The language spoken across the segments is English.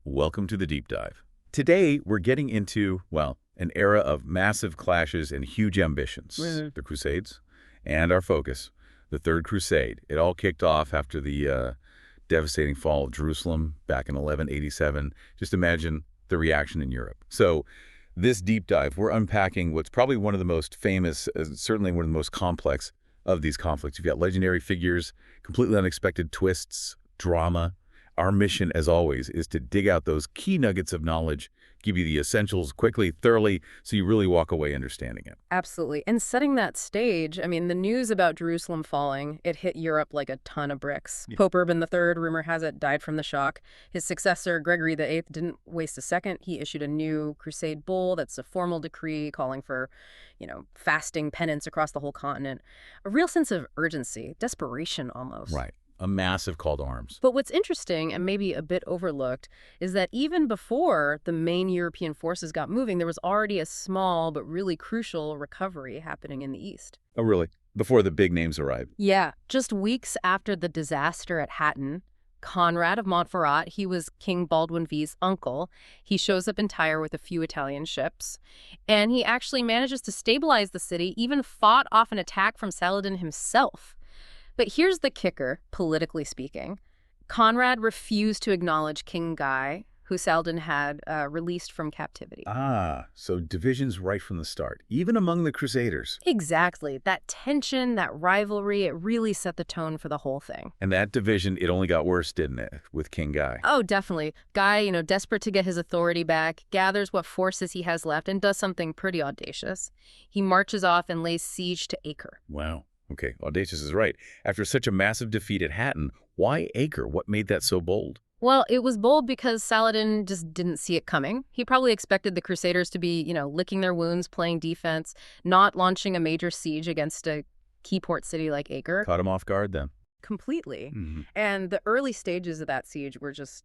Welcome to the deep dive. Today, we're getting into, well, an era of massive clashes and huge ambitions. The Crusades, and our focus, the Third Crusade. It all kicked off after the devastating fall of Jerusalem back in 1187. Just imagine the reaction in Europe. So this deep dive, we're unpacking what's probably one of the most famous, certainly one of the most complex of these conflicts. You've got legendary figures, completely unexpected twists, drama. Our mission, as always, is to dig out those key nuggets of knowledge, give you the essentials quickly, thoroughly, so you really walk away understanding it. Absolutely. And setting that stage, I mean, the news about Jerusalem falling, it hit Europe like a ton of bricks. Yeah. Pope Urban III, rumor has it, died from the shock. His successor, Gregory VIII, didn't waste a second. He issued a new crusade bull that's a formal decree calling for, fasting penance across the whole continent. A real sense of urgency, desperation almost. Right. A massive call to arms. But what's interesting, and maybe a bit overlooked, is that even before the main European forces got moving, there was already a small but really crucial recovery happening in the East. Oh, really? Before the big names arrived? Yeah, just weeks after the disaster at Hattin, Conrad of Montferrat, he was King Baldwin V's uncle, he shows up in Tyre with a few Italian ships, and he actually manages to stabilize the city, even fought off an attack from Saladin himself. But here's the kicker, politically speaking. Conrad refused to acknowledge King Guy, who Saladin had released from captivity. So divisions right from the start, even among the Crusaders. Exactly. That tension, that rivalry, it really set the tone for the whole thing. And that division, it only got worse, didn't it, with King Guy? Oh, definitely. Guy, desperate to get his authority back, gathers what forces he has left and does something pretty audacious. He marches off and lays siege to Acre. Wow. Okay, audacious is right. After such a massive defeat at Hattin, why Acre? What made that so bold? Well, it was bold because Saladin just didn't see it coming. He probably expected the Crusaders to be, licking their wounds, playing defense, not launching a major siege against a key port city like Acre. Caught him off guard then. Completely. And the early stages of that siege were just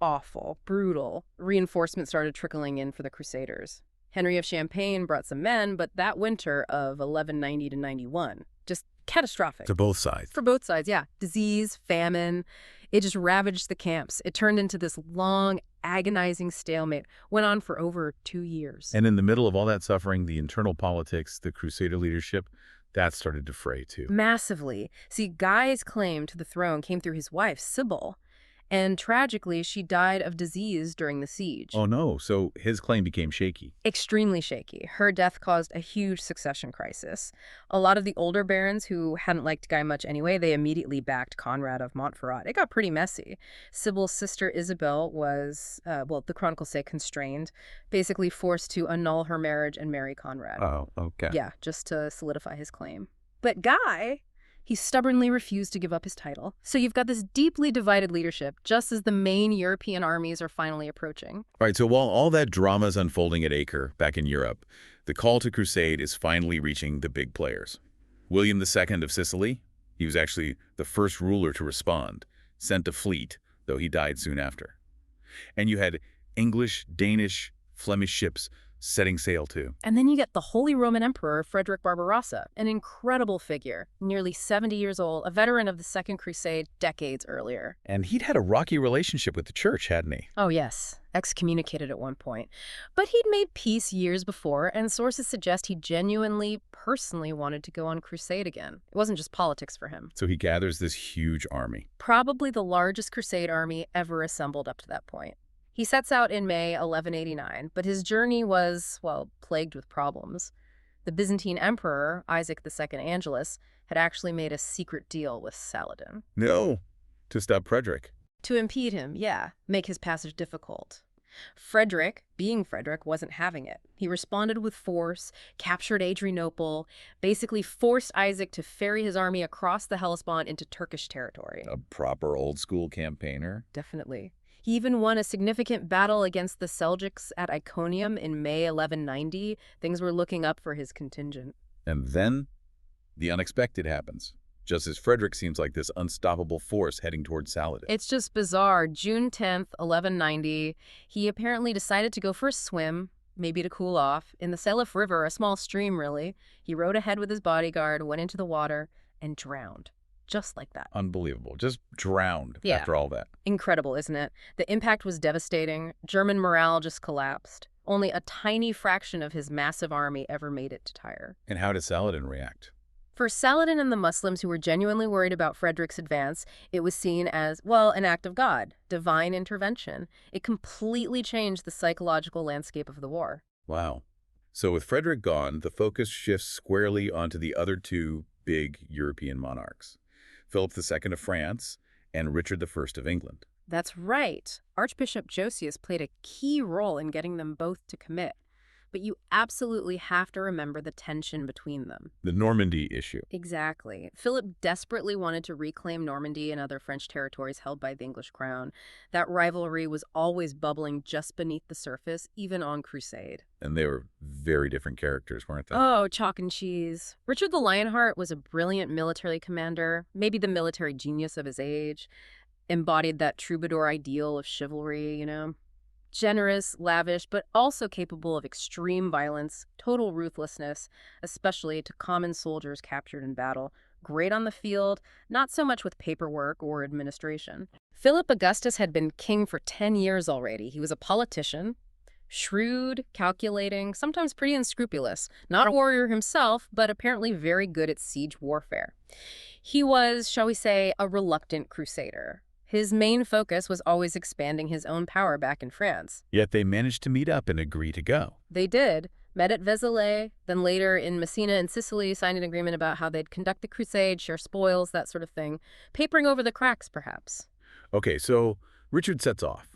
awful, brutal. Reinforcements started trickling in for the Crusaders. Henry of Champagne brought some men, but that winter of 1190 to 91, just catastrophic. To both sides. For both sides, yeah. Disease, famine, it just ravaged the camps. It turned into this long, agonizing stalemate, went on for over 2 years. And in the middle of all that suffering, the internal politics, the Crusader leadership, that started to fray too. Massively. See, Guy's claim to the throne came through his wife, Sybil. And tragically, she died of disease during the siege. Oh no, so his claim became shaky. Extremely shaky. Her death caused a huge succession crisis. A lot of the older barons who hadn't liked Guy much anyway, they immediately backed Conrad of Montferrat. It got pretty messy. Sybil's sister Isabel was, the chronicles say constrained, basically forced to annul her marriage and marry Conrad. Oh, okay. Yeah, just to solidify his claim. But Guy, he stubbornly refused to give up his title. So you've got this deeply divided leadership, just as the main European armies are finally approaching. All right, so while all that drama is unfolding at Acre, back in Europe, the call to crusade is finally reaching the big players. William II of Sicily, he was actually the first ruler to respond, sent a fleet, though he died soon after. And you had English, Danish, Flemish ships setting sail too. And then you get the Holy Roman Emperor Frederick Barbarossa, an incredible figure, nearly 70 years old, a veteran of the Second Crusade decades earlier. And he'd had a rocky relationship with the church, hadn't he? Oh, yes. Excommunicated at one point. But he'd made peace years before, and sources suggest he genuinely, personally wanted to go on crusade again. It wasn't just politics for him. So he gathers this huge army. Probably the largest crusade army ever assembled up to that point. He sets out in May 1189, but his journey was, plagued with problems. The Byzantine emperor, Isaac II Angelus, had actually made a secret deal with Saladin. No, to stop Frederick. To impede him, yeah, make his passage difficult. Frederick, being Frederick, wasn't having it. He responded with force, captured Adrianople, basically forced Isaac to ferry his army across the Hellespont into Turkish territory. A proper old-school campaigner. Definitely. He even won a significant battle against the Seljuks at Iconium in May 1190. Things were looking up for his contingent. And then the unexpected happens, just as Frederick seems like this unstoppable force heading towards Saladin. It's just bizarre. June 10th, 1190, he apparently decided to go for a swim, maybe to cool off, in the Selef River, a small stream really. He rode ahead with his bodyguard, went into the water, and drowned. just like that. Unbelievable. Just drowned Yeah. after all that. Incredible, isn't it? The impact was devastating. German morale just collapsed. Only a tiny fraction of his massive army ever made it to Tyre. And how did Saladin react? For Saladin and the Muslims who were genuinely worried about Frederick's advance, it was seen as, well, an act of God, divine intervention. It completely changed the psychological landscape of the war. Wow. So with Frederick gone, the focus shifts squarely onto the other two big European monarchs, Philip II of France and Richard I of England. That's right. Archbishop Josias played a key role in getting them both to commit. But you absolutely have to remember the tension between them. The Normandy issue. Exactly. Philip desperately wanted to reclaim Normandy and other French territories held by the English crown. That rivalry was always bubbling just beneath the surface, even on Crusade. And they were very different characters, weren't they? Oh, chalk and cheese. Richard the Lionheart was a brilliant military commander, maybe the military genius of his age, embodied that troubadour ideal of chivalry, you know. Generous, lavish, but also capable of extreme violence, total ruthlessness, especially to common soldiers captured in battle. Great on the field, not so much with paperwork or administration. Philip Augustus had been king for 10 years already. He was a politician, shrewd, calculating, sometimes pretty unscrupulous. Not a warrior himself, but apparently very good at siege warfare. He was, shall we say, a reluctant crusader. His main focus was always expanding his own power back in France. Yet they managed to meet up and agree to go. They did. Met at Vézelay, then later in Messina and Sicily, signed an agreement about how they'd conduct the crusade, share spoils, that sort of thing. Papering over the cracks, perhaps. Okay, so Richard sets off.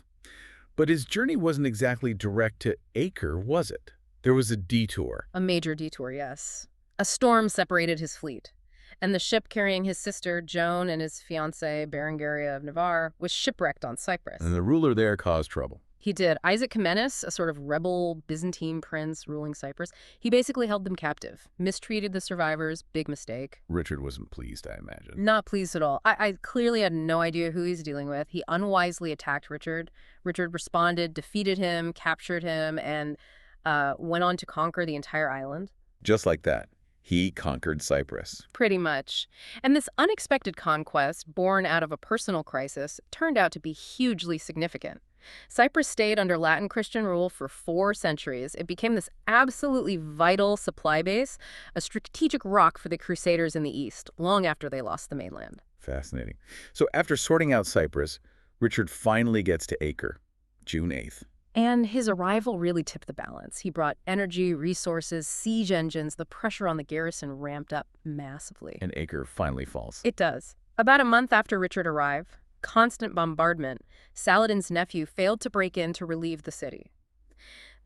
But his journey wasn't exactly direct to Acre, was it? There was a detour. A major detour, yes. A storm separated his fleet. And the ship carrying his sister, Joan, and his fiancée, Berengaria of Navarre, was shipwrecked on Cyprus. And the ruler there caused trouble. He did. Isaac Comnenus, a sort of rebel Byzantine prince ruling Cyprus, he basically held them captive, mistreated the survivors, big mistake. Richard wasn't pleased, I imagine. Not pleased at all. I clearly had no idea who he's dealing with. He unwisely attacked Richard. Richard responded, defeated him, captured him, and went on to conquer the entire island. Just like that. He conquered Cyprus. Pretty much. And this unexpected conquest, born out of a personal crisis, turned out to be hugely significant. Cyprus stayed under Latin Christian rule for 4 centuries. It became this absolutely vital supply base, a strategic rock for the Crusaders in the east, long after they lost the mainland. Fascinating. So after sorting out Cyprus, Richard finally gets to Acre, June 8th. And his arrival really tipped the balance. He brought energy, resources, siege engines. The pressure on the garrison ramped up massively. And Acre finally falls. It does. About a month after Richard arrived, constant bombardment, Saladin's nephew failed to break in to relieve the city.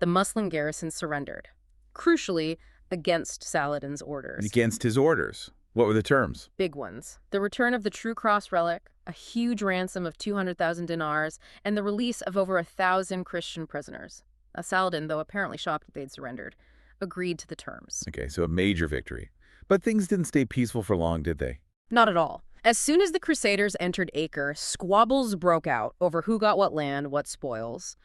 The Muslim garrison surrendered, crucially against Saladin's orders. Against his orders. What were the terms? Big ones. The return of the True Cross relic, a huge ransom of 200,000 dinars, and the release of over 1,000 Christian prisoners. Saladin, though apparently shocked that they'd surrendered, agreed to the terms. Okay, so a major victory. But things didn't stay peaceful for long, did they? Not at all. As soon as the Crusaders entered Acre, squabbles broke out over who got what land, what spoils.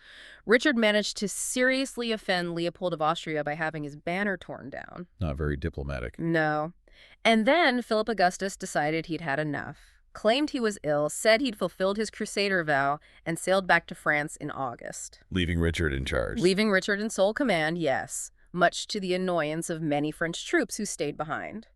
Richard managed to seriously offend Leopold of Austria by having his banner torn down. Not very diplomatic. No. And then Philip Augustus decided he'd had enough, claimed he was ill, said he'd fulfilled his Crusader vow, and sailed back to France in August. Leaving Richard in charge. Leaving Richard in sole command, yes, much to the annoyance of many French troops who stayed behind.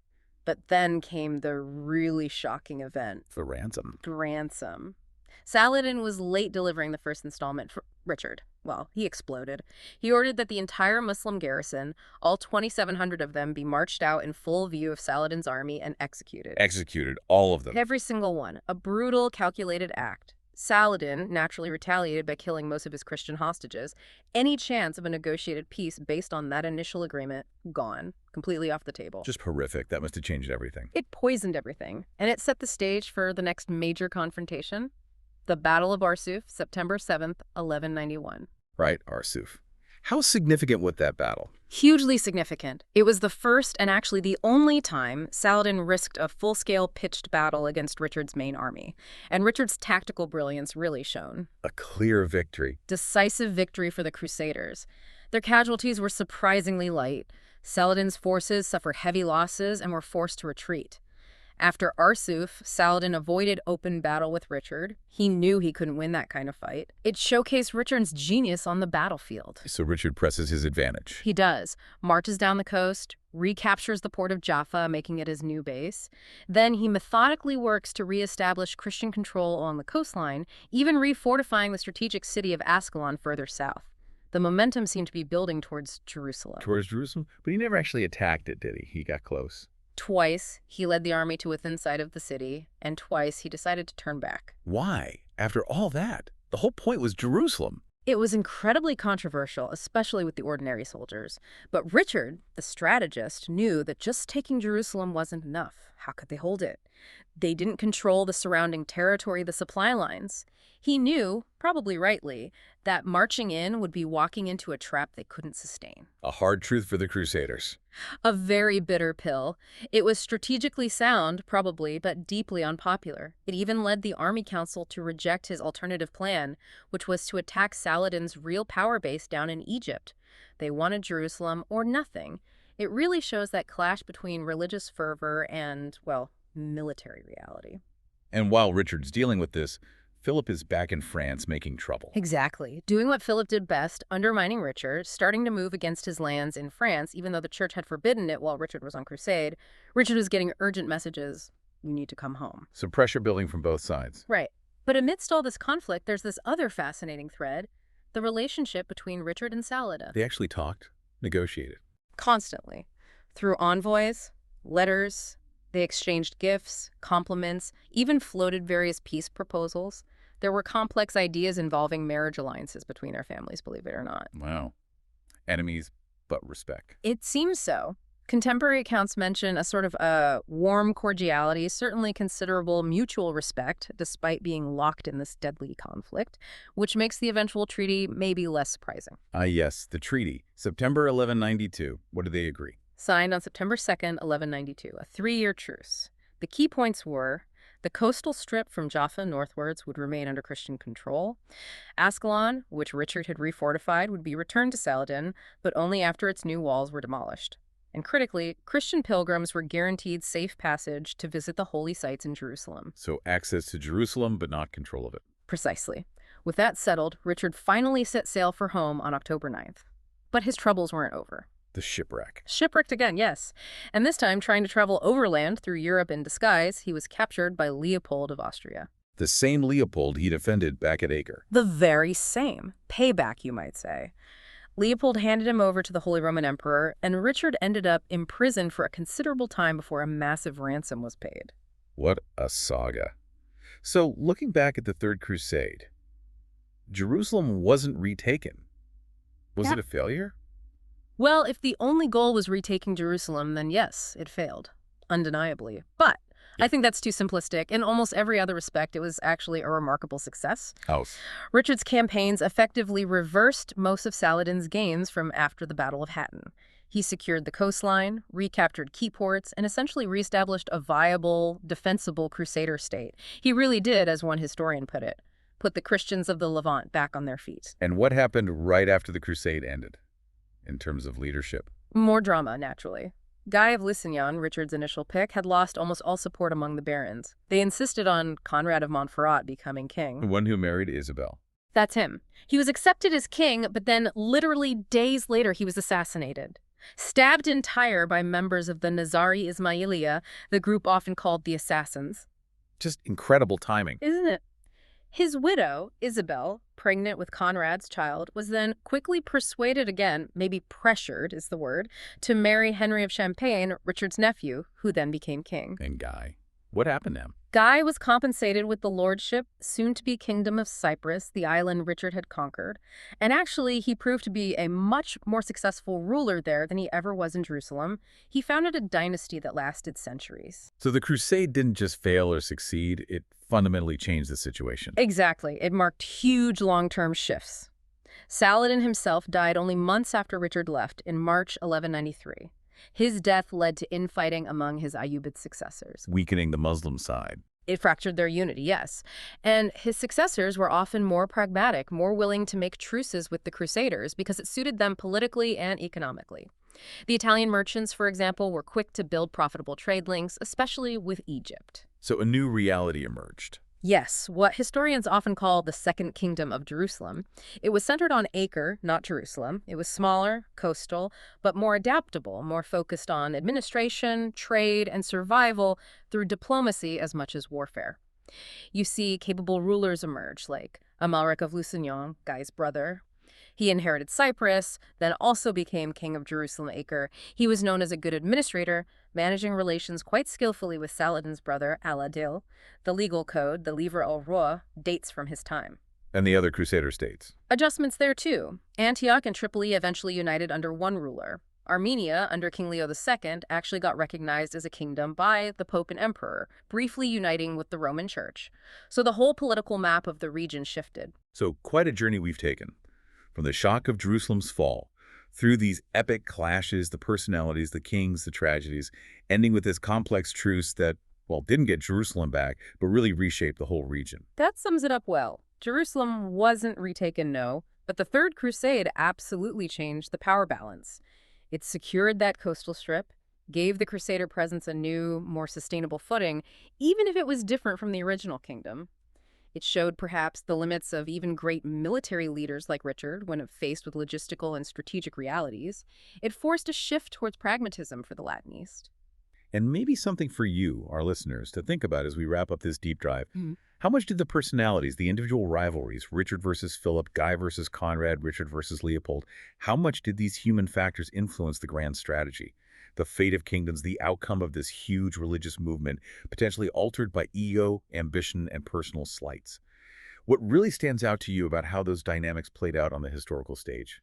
But then came the really shocking event. The ransom. Ransom. Saladin was late delivering the first installment for Richard. Well, he exploded. He ordered that the entire Muslim garrison, all 2,700 of them, be marched out in full view of Saladin's army and executed. Executed, all of them. Every single one. A brutal, calculated act. Saladin naturally retaliated by killing most of his Christian hostages. Any chance of a negotiated peace based on that initial agreement, gone. Completely off the table. Just horrific. That must have changed everything. It poisoned everything. And it set the stage for the next major confrontation. The Battle of Arsuf, September 7th, 1191. Right, Arsuf. How significant was that battle? Hugely significant. It was the first and actually the only time Saladin risked a full-scale pitched battle against Richard's main army. And Richard's tactical brilliance really shone. A clear victory. Decisive victory for the Crusaders. Their casualties were surprisingly light. Saladin's forces suffered heavy losses and were forced to retreat. After Arsuf, Saladin avoided open battle with Richard. He knew he couldn't win that kind of fight. It showcased Richard's genius on the battlefield. So Richard presses his advantage. He does. Marches down the coast, recaptures the port of Jaffa, making it his new base. Then he methodically works to reestablish Christian control along the coastline, even refortifying the strategic city of Ascalon further south. The momentum seemed to be building towards Jerusalem. Towards Jerusalem? But he never actually attacked it, did he? He got close. Twice, he led the army to within sight of the city, and twice he decided to turn back. Why? After all that? The whole point was Jerusalem. It was incredibly controversial, especially with the ordinary soldiers. But Richard, the strategist, knew that just taking Jerusalem wasn't enough. How could they hold it? They didn't control the surrounding territory, the supply lines. He knew, probably rightly, that marching in would be walking into a trap they couldn't sustain. A hard truth for the Crusaders. A very bitter pill. It was strategically sound, probably, but deeply unpopular. It even led the Army Council to reject his alternative plan, which was to attack Saladin's real power base down in Egypt. They wanted Jerusalem or nothing. It really shows that clash between religious fervor and, well, military reality. And while Richard's dealing with this, Philip is back in France making trouble. Exactly. Doing what Philip did best, undermining Richard, starting to move against his lands in France, even though the church had forbidden it while Richard was on crusade. Richard was getting urgent messages, you need to come home. So pressure building from both sides. Right. But amidst all this conflict, there's this other fascinating thread, the relationship between Richard and Saladin. They actually talked, negotiated. Constantly. Through envoys, letters, they exchanged gifts, compliments, even floated various peace proposals. There were complex ideas involving marriage alliances between their families, believe it or not. Wow. Enemies, but respect. It seems so. Contemporary accounts mention a sort of warm cordiality, certainly considerable mutual respect, despite being locked in this deadly conflict, which makes the eventual treaty maybe less surprising. Yes, the treaty. September 1192. What did they agree? Signed on September 2nd, 1192, a 3-year truce. The key points were the coastal strip from Jaffa northwards would remain under Christian control. Ascalon, which Richard had refortified, would be returned to Saladin, but only after its new walls were demolished. And critically, Christian pilgrims were guaranteed safe passage to visit the holy sites in Jerusalem. So access to Jerusalem, but not control of it. Precisely. With that settled, Richard finally set sail for home on October 9th. But his troubles weren't over. The shipwreck. Shipwrecked again, yes. And this time, trying to travel overland through Europe in disguise, he was captured by Leopold of Austria. The same Leopold he defended back at Acre. The very same. Payback, you might say. Leopold handed him over to the Holy Roman Emperor, and Richard ended up imprisoned for a considerable time before a massive ransom was paid. What a saga. So, looking back at the Third Crusade, Jerusalem wasn't retaken. Was it a failure? Well, if the only goal was retaking Jerusalem, then yes, it failed. Undeniably. But I think that's too simplistic. In almost every other respect, it was actually a remarkable success. Richard's campaigns effectively reversed most of Saladin's gains from after the Battle of Hattin. He secured the coastline, recaptured key ports, and essentially reestablished a viable, defensible Crusader state. He really did, as one historian put it, put the Christians of the Levant back on their feet. And what happened right after the crusade ended, in terms of leadership? More drama, naturally. Guy of Lusignan, Richard's initial pick, had lost almost all support among the barons. They insisted on Conrad of Montferrat becoming king. The one who married Isabel. That's him. He was accepted as king, but then literally days later he was assassinated. Stabbed in Tyre by members of the Nizari Ismailia, the group often called the Assassins. Just incredible timing. Isn't it? His widow, Isabel, pregnant with Conrad's child, was then quickly persuaded again, maybe pressured is the word, to marry Henry of Champagne, Richard's nephew, who then became king. And Guy. What happened to him? Guy was compensated with the lordship, soon-to-be Kingdom of Cyprus, the island Richard had conquered. And actually, he proved to be a much more successful ruler there than he ever was in Jerusalem. He founded a dynasty that lasted centuries. So the crusade didn't just fail or succeed, it fundamentally changed the situation. Exactly. It marked huge long-term shifts. Saladin himself died only months after Richard left, in March 1193. His death led to infighting among his Ayyubid successors. Weakening the Muslim side. It fractured their unity, yes. And his successors were often more pragmatic, more willing to make truces with the Crusaders because it suited them politically and economically. The Italian merchants, for example, were quick to build profitable trade links, especially with Egypt. So a new reality emerged. Yes, what historians often call the Second Kingdom of Jerusalem. It was centered on Acre, not Jerusalem. It was smaller, coastal, but more adaptable, more focused on administration, trade, and survival through diplomacy as much as warfare. You see capable rulers emerge, like Amalric of Lusignan, Guy's brother. He inherited Cyprus, then also became king of Jerusalem Acre. He was known as a good administrator, managing relations quite skillfully with Saladin's brother, Al-Adil. The legal code, the Livre au Roi, dates from his time. And the other Crusader states. Adjustments there too. Antioch and Tripoli eventually united under one ruler. Armenia, under King Leo II, actually got recognized as a kingdom by the Pope and Emperor, briefly uniting with the Roman Church. So the whole political map of the region shifted. So quite a journey we've taken. From the shock of Jerusalem's fall, through these epic clashes, the personalities, the kings, the tragedies, ending with this complex truce that, well, didn't get Jerusalem back, but really reshaped the whole region. That sums it up well. Jerusalem wasn't retaken, no, but the Third Crusade absolutely changed the power balance. It secured that coastal strip, gave the Crusader presence a new, more sustainable footing, even if it was different from the original kingdom. It showed perhaps the limits of even great military leaders like Richard when faced with logistical and strategic realities. It forced a shift towards pragmatism for the Latin East. And maybe something for you, our listeners, to think about as we wrap up this deep dive. How much did the personalities, the individual rivalries, Richard versus Philip, Guy versus Conrad, Richard versus Leopold, how much did these human factors influence the grand strategy? The fate of kingdoms, the outcome of this huge religious movement, potentially altered by ego, ambition, and personal slights. What really stands out to you about how those dynamics played out on the historical stage?